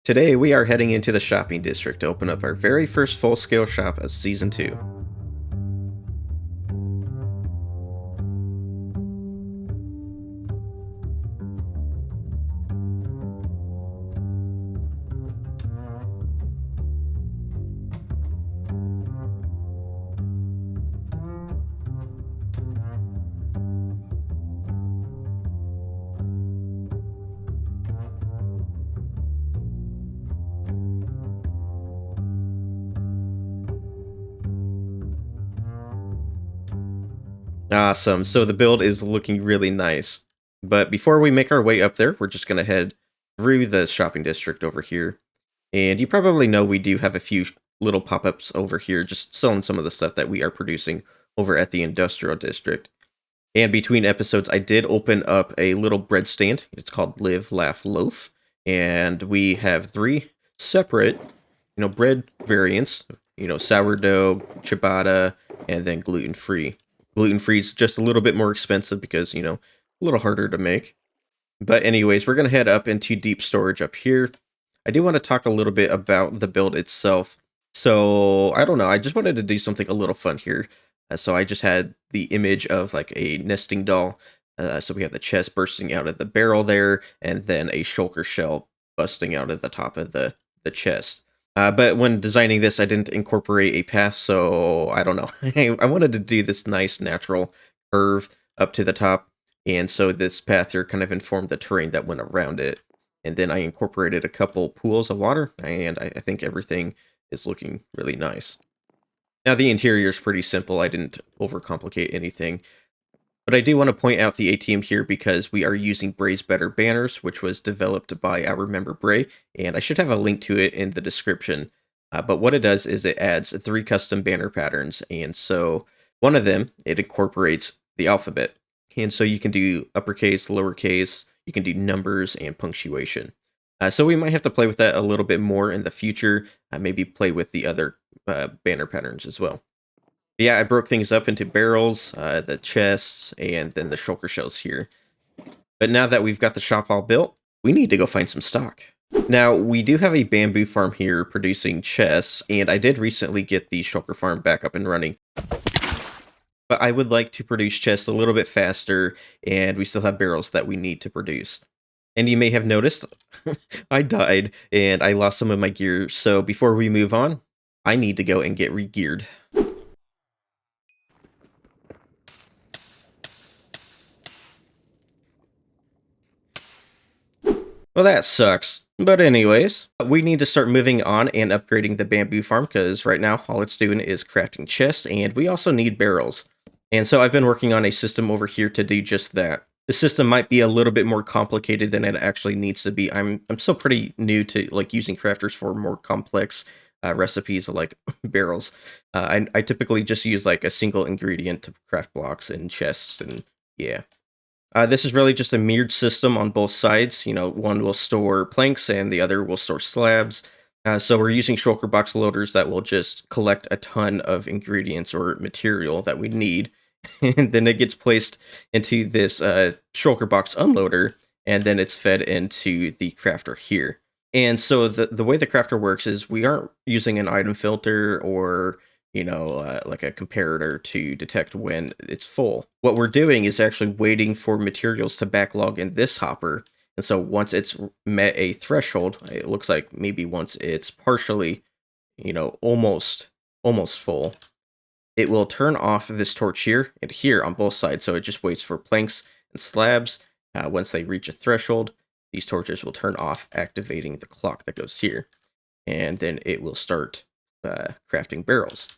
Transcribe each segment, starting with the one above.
Today, we are heading into the shopping district to open up our very first full-scale shop of Season 2. Awesome, so the build is looking really nice. But before we make our way up there, we're just going to head through the shopping district over here. And you probably know we do have a few little pop-ups over here just selling some of the stuff that we are producing over at the industrial district. And between episodes, I did open up a little bread stand. It's called Live, Laugh, Loaf. And we have three separate, bread variants, sourdough, ciabatta, and then gluten-free. Gluten-free is just a little bit more expensive because, a little harder to make. But anyways, we're going to head up into deep storage up here. I do want to talk a little bit about the build itself. So, I don't know, I just wanted to do something a little fun here. So I just had the image of like a nesting doll. So we have the chest bursting out of the barrel there, and then a shulker shell busting out of the top of the chest. But when designing this, I didn't incorporate a path, so I don't know. I wanted to do this nice natural curve up to the top, and so this path here kind of informed the terrain that went around it. And then I incorporated a couple pools of water, and I think everything is looking really nice. Now, the interior is pretty simple. I didn't overcomplicate anything. But I do want to point out the ATM here because we are using Bray's Better Banners, which was developed by our member Bray, and I should have a link to it in the description. But what it does is it adds 3 custom banner patterns, and so one of them, it incorporates the alphabet. And so you can do uppercase, lowercase, you can do numbers, and punctuation. So we might have to play with that a little bit more in the future, maybe play with the other banner patterns as well. Yeah, I broke things up into barrels, the chests, and then the shulker shells here. But now that we've got the shop all built, we need to go find some stock. Now, we do have a bamboo farm here producing chests, and I did recently get the shulker farm back up and running. But I would like to produce chests a little bit faster, and we still have barrels that we need to produce. And you may have noticed, I died, and I lost some of my gear, so before we move on, I need to go and get re-geared. Well, that sucks. But anyways, we need to start moving on and upgrading the bamboo farm because right now all it's doing is crafting chests, and we also need barrels. And so I've been working on a system over here to do just that. The system might be a little bit more complicated than it actually needs to be. I'm still pretty new to like using crafters for more complex recipes like barrels. I typically just use like a single ingredient to craft blocks and chests, and yeah. This is really just a mirrored system on both sides. One will store planks and the other will store slabs. So we're using shulker box loaders that will just collect a ton of ingredients or material that we need. And then it gets placed into this shulker box unloader, and then it's fed into the crafter here. And so the way the crafter works is we aren't using an item filter or like a comparator to detect when it's full. What we're doing is actually waiting for materials to backlog in this hopper. And so once it's met a threshold, it looks like maybe once it's partially, almost full, it will turn off this torch here and here on both sides. So it just waits for planks and slabs. Once they reach a threshold, these torches will turn off, activating the clock that goes here. And then it will start crafting barrels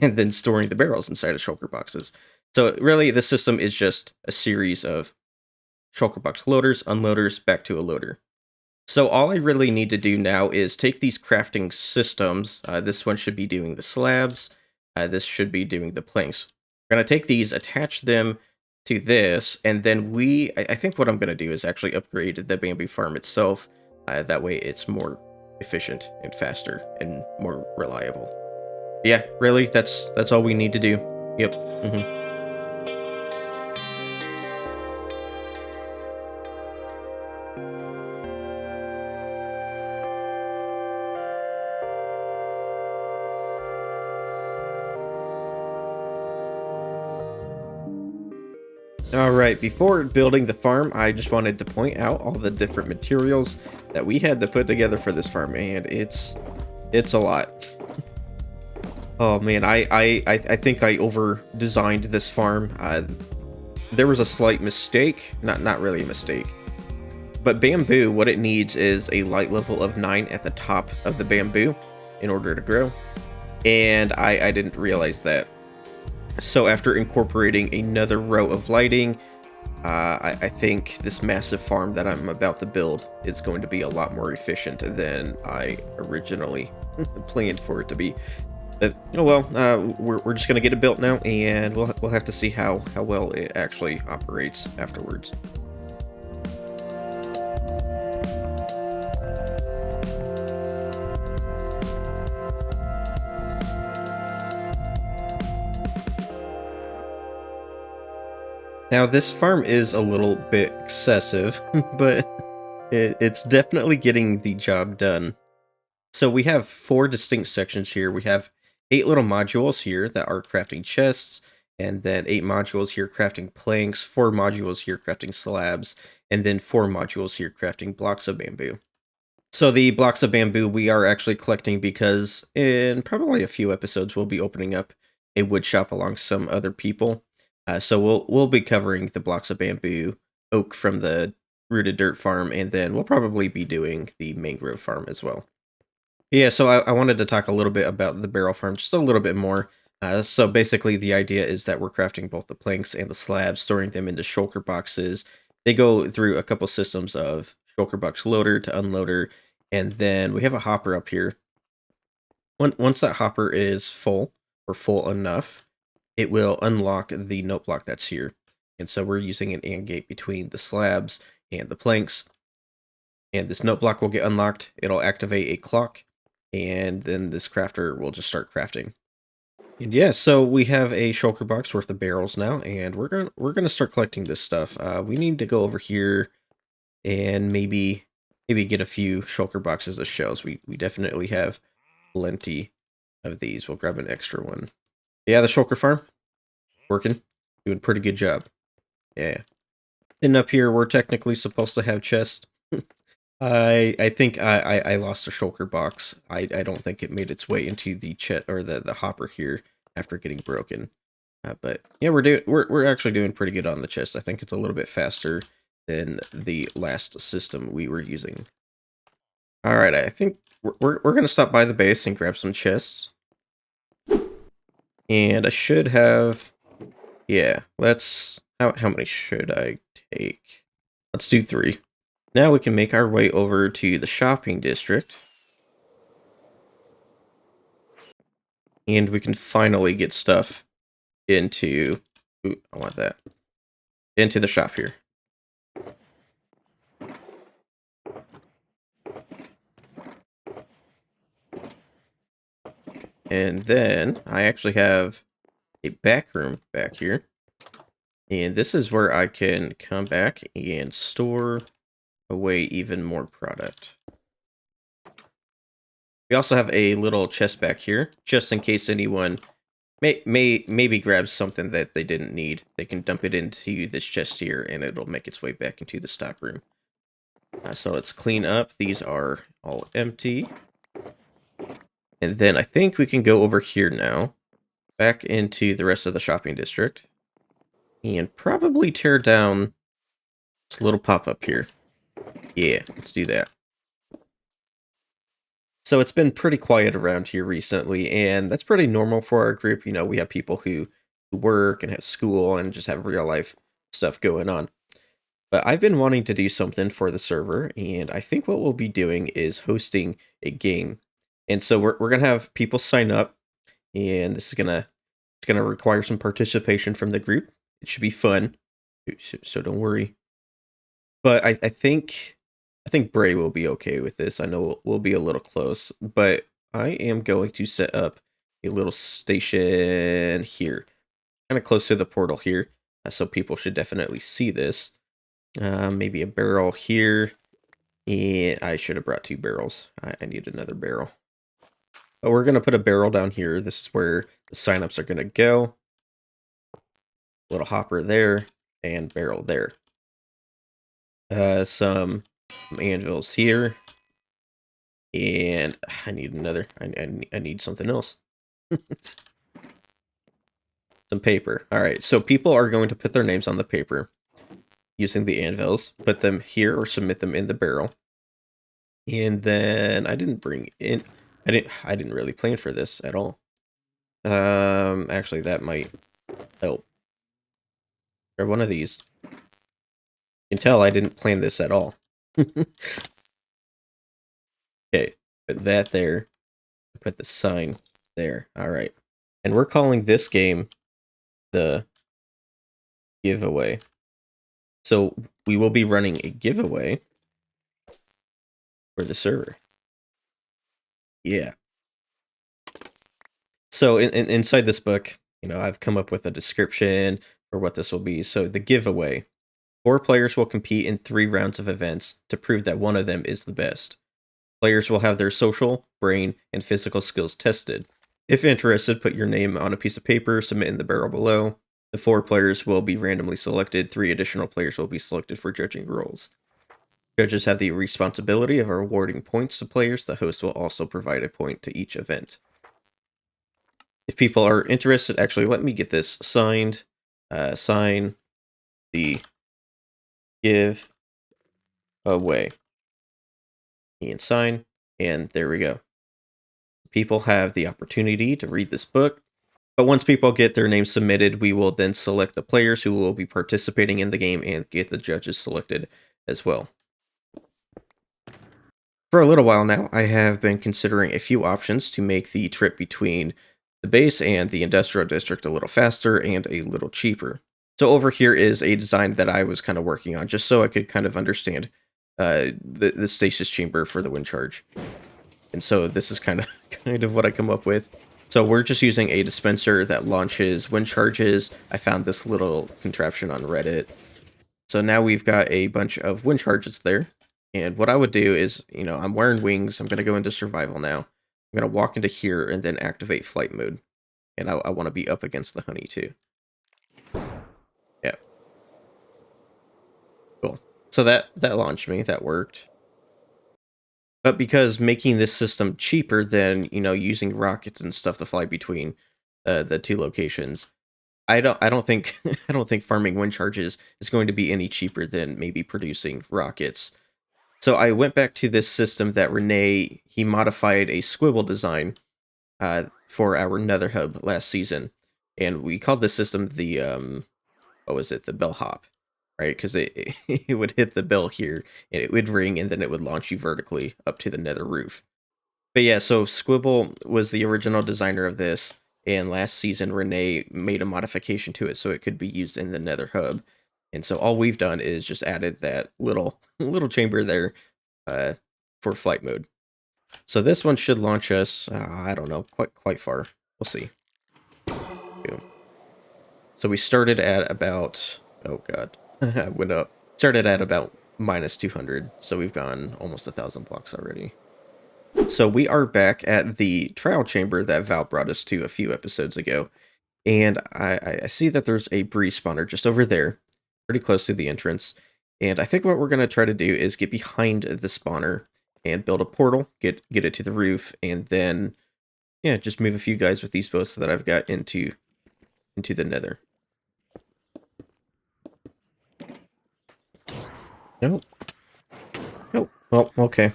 and then storing the barrels inside of shulker boxes. So really, the system is just a series of shulker box loaders, unloaders, back to a loader. So all I really need to do now is take these crafting systems. This one should be doing the slabs. This should be doing the planks. We're going to take these, attach them to this, and then I think what I'm going to do is actually upgrade the bamboo farm itself. That way it's more efficient and faster and more reliable. Yeah, really, that's all we need to do. Yep. All right, before building the farm, I just wanted to point out all the different materials that we had to put together for this farm, and it's a lot. Oh man, I think I over designed this farm. There was a slight mistake, not really a mistake, but bamboo, what it needs is a light level of 9 at the top of the bamboo in order to grow, and I didn't realize that. So after incorporating another row of lighting, I think this massive farm that I'm about to build is going to be a lot more efficient than I originally planned for it to be. But oh well, we're just gonna get it built now, and we'll have to see how well it actually operates afterwards. Now this farm is a little bit excessive, but it's definitely getting the job done. So we have 4 distinct sections here. We have 8 little modules here that are crafting chests, and then 8 modules here crafting planks, 4 modules here crafting slabs, and then 4 modules here crafting blocks of bamboo. So the blocks of bamboo we are actually collecting because in probably a few episodes we'll be opening up a wood shop along some other people. So we'll be covering the blocks of bamboo, oak from the rooted dirt farm, and then we'll probably be doing the mangrove farm as well. Yeah, so I wanted to talk a little bit about the barrel farm, just a little bit more. So basically, the idea is that we're crafting both the planks and the slabs, storing them into shulker boxes. They go through a couple systems of shulker box loader to unloader, and then we have a hopper up here. Once that hopper is full or full enough, it will unlock the note block that's here. And so we're using an AND gate between the slabs and the planks, and this note block will get unlocked. It'll activate a clock, and then this crafter will just start crafting. And yeah, so we have a shulker box worth of barrels now, and we're gonna start collecting this stuff. We need to go over here and maybe get a few shulker boxes of shells. We definitely have plenty of these. We'll grab an extra one. Yeah, the shulker farm working, doing pretty good job. Yeah, and up here we're technically supposed to have chests. I think I lost a shulker box. I don't think it made its way into the chest or the hopper here after getting broken. But yeah, we're actually doing pretty good on the chest. I think it's a little bit faster than the last system we were using. All right, I think we're gonna stop by the base and grab some chests. And I should have, yeah. Let's how many should I take? Let's do 3. Now we can make our way over to the shopping district. And we can finally get stuff into... Ooh, I want that. Into the shop here. And then I actually have a back room back here. And this is where I can come back and store away even more product. We also have a little chest back here, just in case anyone maybe grabs something that they didn't need. They can dump it into this chest here, and it'll make its way back into the stock room. So let's clean up. These are all empty. And then I think we can go over here now, back into the rest of the shopping district, and probably tear down this little pop-up here. Yeah, let's do that. So it's been pretty quiet around here recently, and that's pretty normal for our group. You know, we have people who work and have school and just have real life stuff going on. But I've been wanting to do something for the server, and I think what we'll be doing is hosting a game. And so we're gonna have people sign up, and this is gonna require some participation from the group. It should be fun, so don't worry. But I think Bray will be okay with this. I know we'll be a little close, but I am going to set up a little station here, kind of close to the portal here, so people should definitely see this. Maybe a barrel here, and I should have brought 2 barrels. I need another barrel. But we're gonna put a barrel down here. This is where the signups are gonna go. Little hopper there. and barrel there. Some anvils here. And I need another. I need something else. Some paper. All right, so people are going to put their names on the paper using the anvils, put them here or submit them in the barrel. And then I didn't really plan for this at all. Actually that might help. Grab one of these. You can tell I didn't plan this at all. Okay, put that there. Put the sign there. All right. And we're calling this game the giveaway. So we will be running a giveaway for the server. Yeah. So inside this book, you know, I've come up with a description for what this will be. So the giveaway. 4 players will compete in 3 rounds of events to prove that one of them is the best. Players will have their social, brain, and physical skills tested. If interested, put your name on a piece of paper, submit in the barrel below. The 4 players will be randomly selected. 3 additional players will be selected for judging roles. Judges have the responsibility of awarding points to players. The host will also provide a point to each event. If people are interested, actually, let me get this signed. Sign the give away. And sign, and there we go. People have the opportunity to read this book, but once people get their names submitted, we will then select the players who will be participating in the game and get the judges selected as well. For a little while now, I have been considering a few options to make the trip between the base and the industrial district a little faster and a little cheaper. So over here is a design that I was kind of working on, just so I could kind of understand the stasis chamber for the wind charge. And so this is kind of what I come up with. So we're just using a dispenser that launches wind charges. I found this little contraption on Reddit. So now we've got a bunch of wind charges there. And what I would do is, you know, I'm wearing wings. I'm going to go into survival now. I'm going to walk into here and then activate flight mode. And I want to be up against the honey too. Yeah. Cool. So that launched me. That worked. But because making this system cheaper than, you know, using rockets and stuff to fly between the 2 locations, I don't think I don't think farming wind charges is going to be any cheaper than maybe producing rockets. So I went back to this system that Renee, he modified a squibble design for our Nether Hub last season, and we called this system the what was it, the bellhop, right? Because it would hit the bell here, and it would ring, and then it would launch you vertically up to the Nether roof. But yeah, so Squibble was the original designer of this, and last season Renee made a modification to it so it could be used in the Nether Hub. And so all we've done is just added that little chamber there for flight mode. So this one should launch us, I don't know, quite far. We'll see. Boom. So we started at about, oh god, I went up. Started at about minus 200, so we've gone almost 1,000 blocks already. So we are back at the trial chamber that Val brought us to a few episodes ago. And I see that there's a breeze spawner just over there, pretty close to the entrance. And I think what we're going to try to do is get behind the spawner and build a portal, get it to the roof, and then, yeah, just move a few guys with these boats that I've got into the nether. Nope. Nope. Well, okay.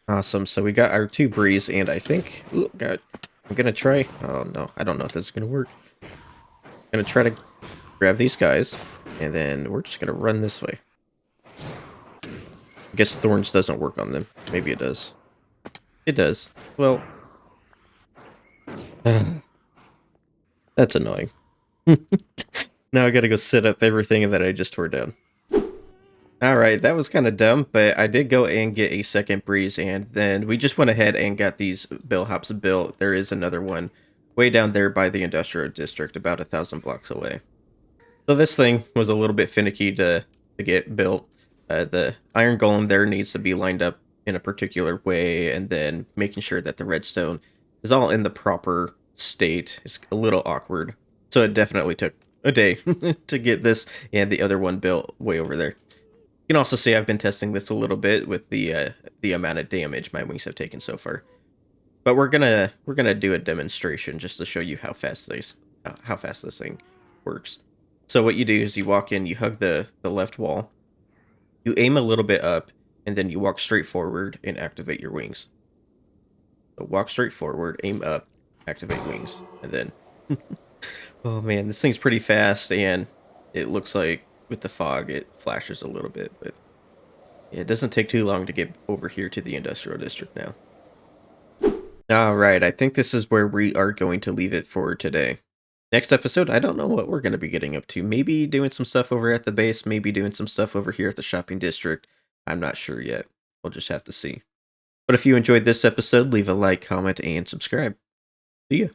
Awesome. So we got our 2 breeze, and I think, ooh, God, I'm going to try, oh no, I don't know if this is going to work. I'm going to try to grab these guys, and then we're just going to run this way. I guess thorns doesn't work on them. Maybe it does. It does. Well, that's annoying. Now I gotta go set up everything that I just tore down. Alright, that was kind of dumb, but I did go and get a second breeze, and then we just went ahead and got these bellhops built. There is another one way down there by the industrial district, about 1,000 blocks away. So this thing was a little bit finicky to get built. The iron golem there needs to be lined up in a particular way, and then making sure that the redstone is all in the proper state is a little awkward. So it definitely took a day to get this and the other one built way over there. You can also see I've been testing this a little bit with the amount of damage my wings have taken so far. But we're gonna do a demonstration just to show you how fast this thing works. So what you do is you walk in, you hug the left wall, you aim a little bit up, and then you walk straight forward and activate your wings. So walk straight forward, aim up, activate wings, and then oh man, this thing's pretty fast, and it looks like with the fog it flashes a little bit, but it doesn't take too long to get over here to the industrial district now. Alright, I think this is where we are going to leave it for today. Next episode, I don't know what we're going to be getting up to. Maybe doing some stuff over at the base, maybe doing some stuff over here at the shopping district. I'm not sure yet. We'll just have to see. But if you enjoyed this episode, leave a like, comment, and subscribe. See ya.